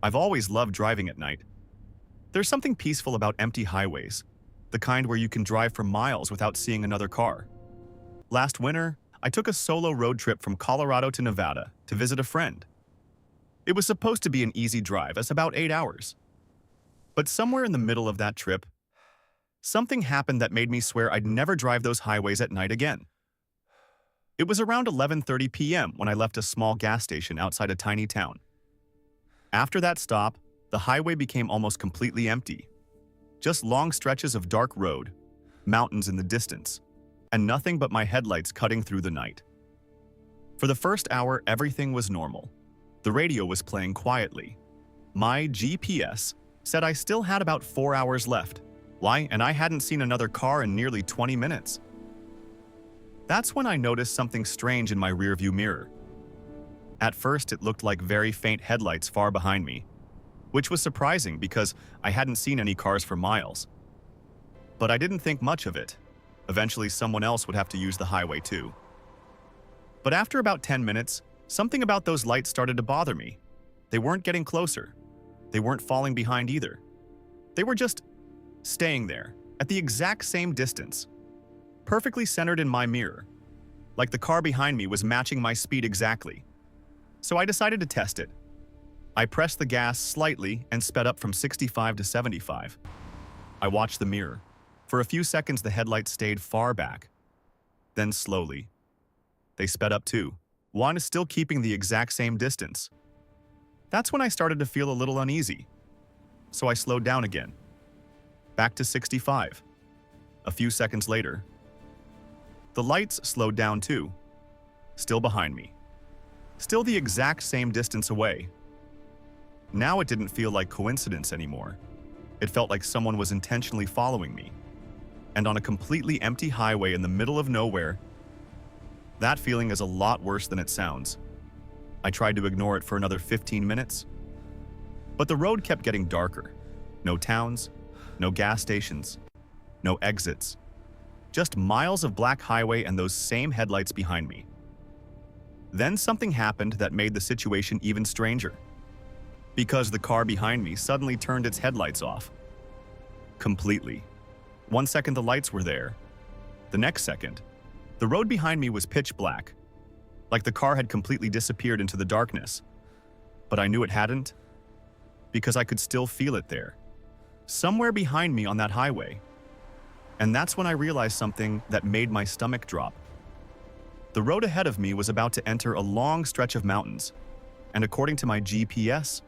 I've always loved driving at night. There's something peaceful about empty highways, the kind where you can drive for miles without seeing another car. Last winter, I took a solo road trip from Colorado to Nevada to visit a friend. It was supposed to be an easy drive, as about 8 hours. But somewhere in the middle of that trip, something happened that made me swear I'd never drive those highways at night again. It was around 11:30 p.m. when I left a small gas station outside a tiny town. After that stop, the highway became almost completely empty. Just long stretches of dark road, mountains in the distance, and nothing but my headlights cutting through the night. For the first hour, everything was normal. The radio was playing quietly. My GPS said I still had about 4 hours left. Why? And I hadn't seen another car in nearly 20 minutes. That's when I noticed something strange in my rearview mirror. At first, it looked like very faint headlights far behind me, which was surprising because I hadn't seen any cars for miles. But I didn't think much of it. Eventually, someone else would have to use the highway too. But after about 10 minutes, something about those lights started to bother me. They weren't getting closer. They weren't falling behind either. They were just staying there, at the exact same distance, perfectly centered in my mirror, like the car behind me was matching my speed exactly. So I decided to test it. I pressed the gas slightly and sped up from 65 to 75. I watched the mirror. For a few seconds, the headlights stayed far back. Then slowly, they sped up too. One is still keeping the exact same distance. That's when I started to feel a little uneasy. So I slowed down again. Back to 65. A few seconds later, the lights slowed down too. Still behind me. Still the exact same distance away. Now it didn't feel like coincidence anymore. It felt like someone was intentionally following me. And on a completely empty highway in the middle of nowhere, that feeling is a lot worse than it sounds. I tried to ignore it for another 15 minutes. But the road kept getting darker. No towns, no gas stations, no exits. Just miles of black highway and those same headlights behind me. Then something happened that made the situation even stranger. Because the car behind me suddenly turned its headlights off. Completely. 1 second the lights were there. The next second, the road behind me was pitch black, like the car had completely disappeared into the darkness. But I knew it hadn't, because I could still feel it there, somewhere behind me on that highway. And that's when I realized something that made my stomach drop. The road ahead of me was about to enter a long stretch of mountains, and according to my GPS,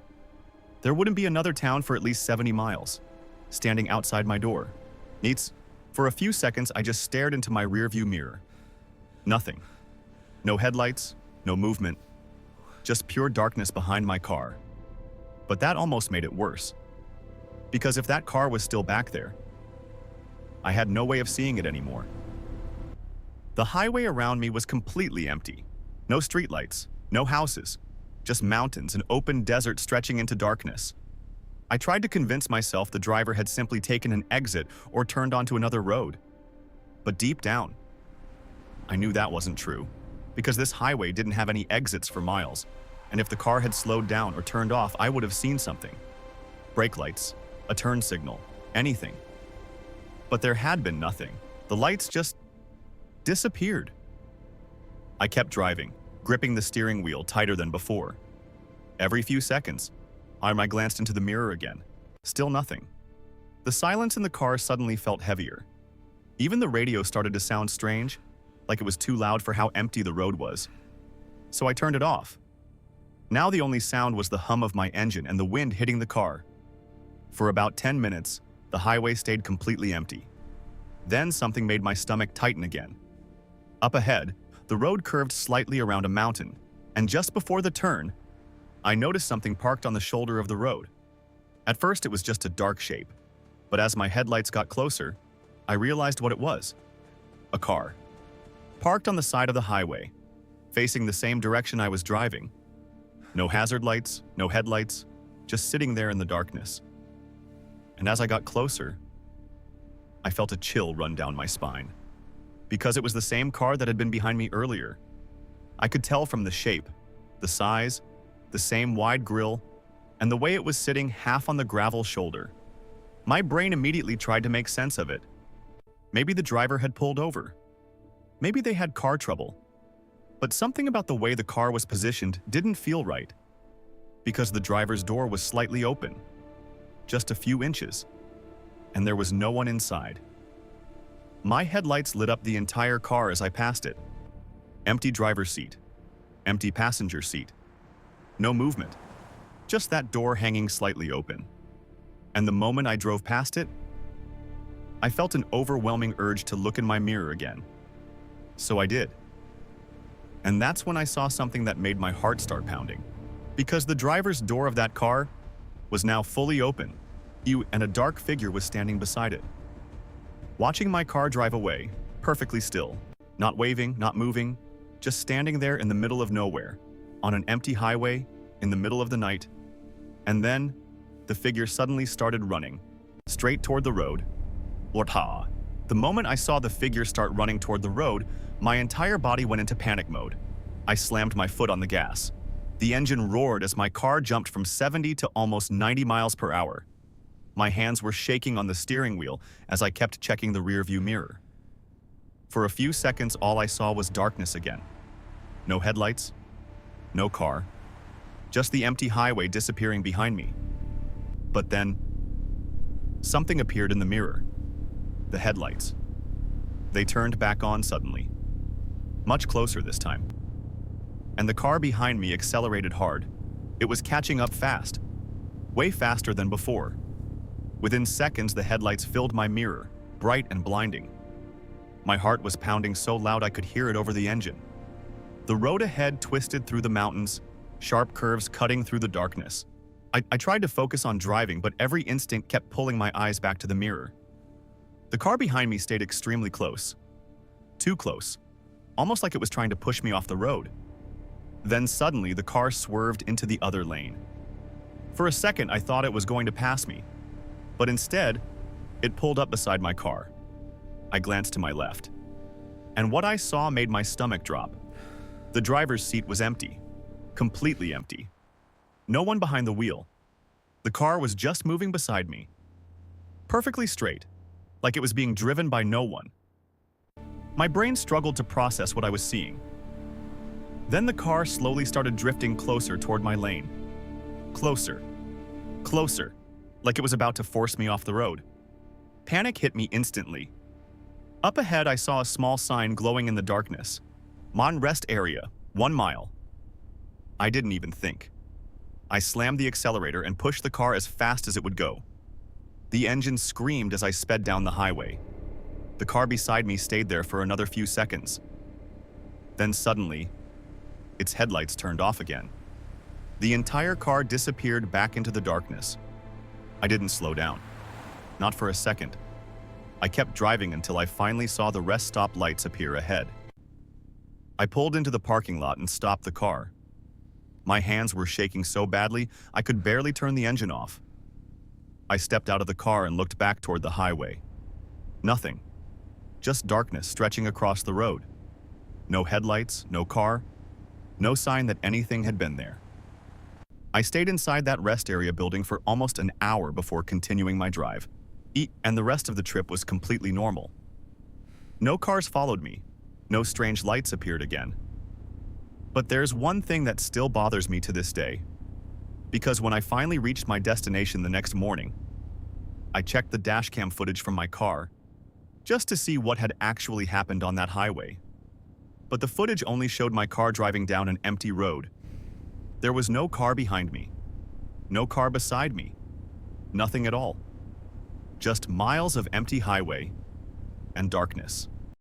there wouldn't be another town for at least 70 miles, standing outside my door. For a few seconds, I just stared into my rearview mirror. Nothing. No headlights, no movement, just pure darkness behind my car. But that almost made it worse. Because if that car was still back there, I had no way of seeing it anymore. The highway around me was completely empty. No streetlights, no houses, just mountains and open desert stretching into darkness. I tried to convince myself the driver had simply taken an exit or turned onto another road. But deep down, I knew that wasn't true, because this highway didn't have any exits for miles, and if the car had slowed down or turned off, I would have seen something. Brake lights, a turn signal, anything. But there had been nothing. The lights just disappeared. I kept driving, gripping the steering wheel tighter than before. Every few seconds, I glanced into the mirror again. Still nothing. The silence in the car suddenly felt heavier. Even the radio started to sound strange, like it was too loud for how empty the road was. So I turned it off. Now the only sound was the hum of my engine and the wind hitting the car. For about 10 minutes, the highway stayed completely empty. Then something made my stomach tighten again. Up ahead, the road curved slightly around a mountain, and just before the turn, I noticed something parked on the shoulder of the road. At first, it was just a dark shape, but as my headlights got closer, I realized what it was. A car. Parked on the side of the highway, facing the same direction I was driving. No hazard lights, no headlights, just sitting there in the darkness. And as I got closer, I felt a chill run down my spine. Because it was the same car that had been behind me earlier. I could tell from the shape, the size, the same wide grille, and the way it was sitting half on the gravel shoulder. My brain immediately tried to make sense of it. Maybe the driver had pulled over. Maybe they had car trouble. But something about the way the car was positioned didn't feel right, because the driver's door was slightly open, just a few inches, and there was no one inside. My headlights lit up the entire car as I passed it. Empty driver's seat, empty passenger seat, no movement, just that door hanging slightly open. And the moment I drove past it, I felt an overwhelming urge to look in my mirror again. So I did. And that's when I saw something that made my heart start pounding. Because the driver's door of that car was now fully open, and a dark figure was standing beside it. Watching my car drive away, perfectly still, not waving, not moving, just standing there in the middle of nowhere, on an empty highway, in the middle of the night. And then, the figure suddenly started running, straight toward the road. Lord-ha! The moment I saw the figure start running toward the road, my entire body went into panic mode. I slammed my foot on the gas. The engine roared as my car jumped from 70 to almost 90 miles per hour. My hands were shaking on the steering wheel as I kept checking the rearview mirror. For a few seconds, all I saw was darkness again. No headlights, no car, just the empty highway disappearing behind me. But then, something appeared in the mirror. The headlights. They turned back on suddenly. Much closer this time. And the car behind me accelerated hard. It was catching up fast. Way faster than before. Within seconds, the headlights filled my mirror, bright and blinding. My heart was pounding so loud I could hear it over the engine. The road ahead twisted through the mountains, sharp curves cutting through the darkness. I tried to focus on driving, but every instinct kept pulling my eyes back to the mirror. The car behind me stayed extremely close. Too close. Almost like it was trying to push me off the road. Then suddenly, the car swerved into the other lane. For a second, I thought it was going to pass me. But instead, it pulled up beside my car. I glanced to my left. And what I saw made my stomach drop. The driver's seat was empty. Completely empty. No one behind the wheel. The car was just moving beside me. Perfectly straight, like it was being driven by no one. My brain struggled to process what I was seeing. Then the car slowly started drifting closer toward my lane. Closer. Closer. Like it was about to force me off the road. Panic hit me instantly. Up ahead, I saw a small sign glowing in the darkness. Mon Rest Area, 1 mile. I didn't even think. I slammed the accelerator and pushed the car as fast as it would go. The engine screamed as I sped down the highway. The car beside me stayed there for another few seconds. Then suddenly, its headlights turned off again. The entire car disappeared back into the darkness. I didn't slow down. Not for a second. I kept driving until I finally saw the rest stop lights appear ahead. I pulled into the parking lot and stopped the car. My hands were shaking so badly, I could barely turn the engine off. I stepped out of the car and looked back toward the highway. Nothing. Just darkness stretching across the road. No headlights, no car, no sign that anything had been there. I stayed inside that rest area building for almost an hour before continuing my drive. And the rest of the trip was completely normal. No cars followed me. No strange lights appeared again. But there's one thing that still bothers me to this day. Because when I finally reached my destination the next morning, I checked the dashcam footage from my car just to see what had actually happened on that highway. But the footage only showed my car driving down an empty road. There was no car behind me, no car beside me, nothing at all. Just miles of empty highway and darkness.